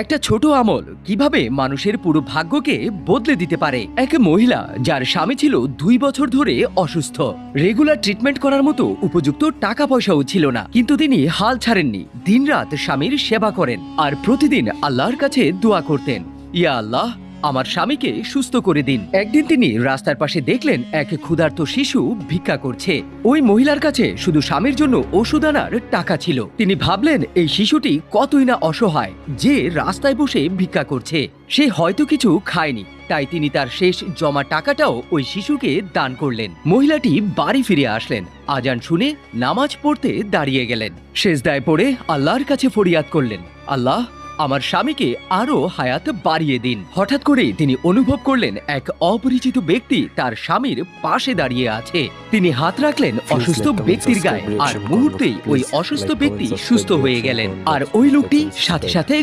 একটা ছোট আমল কিভাবে মানুষের পুরো ভাগ্যকে বদলে দিতে পারে। এক মহিলা যার স্বামী ছিল 2 বছর ধরে অসুস্থ, রেগুলার ট্রিটমেন্ট করার মতো উপযুক্ত টাকা পয়সাও ছিল না, কিন্তু তিনি হাল ছাড়েননি। দিনরাত স্বামীর সেবা করেন আর প্রতিদিন আল্লাহর কাছে দোয়া করতেন, ইয়া আল্লাহ, আমার স্বামীকে সুস্থ করে দিন। একদিন তিনি রাস্তার পাশে দেখলেন এক ক্ষুধার্ত শিশু ভিক্ষা করছে। ওই মহিলার কাছে শুধু স্বামীর জন্য ওষুধ আনার টাকা ছিল। তিনি ভাবলেন এই শিশুটি কতই না অসহায় যে রাস্তায় বসে ভিক্ষা করছে। সে হয়তো কিছু খায়নি, তাই তিনি তার শেষ জমা টাকাটাও ওই শিশুকে দান করলেন। মহিলাটি বাড়ি ফিরে আসলেন, আজান শুনে নামাজ পড়তে দাঁড়িয়ে গেলেন। সেজদায় পড়ে আল্লাহর কাছে ফরিয়াদ করলেন, আল্লাহ, আমার স্বামীকে আরো হায়াত বাড়িয়ে দিন। হঠাৎ করে তিনি অনুভব করলেন এক অপরিচিত ব্যক্তি তার স্বামীর পাশে দাঁড়িয়ে আছে। তিনি হাত রাখলেন অসুস্থ ব্যক্তির গায়ে আর মুহূর্তেই ওই অসুস্থ ব্যক্তি সুস্থ হয়ে গেলেন। আর ওই লোকটি সাথে সাথে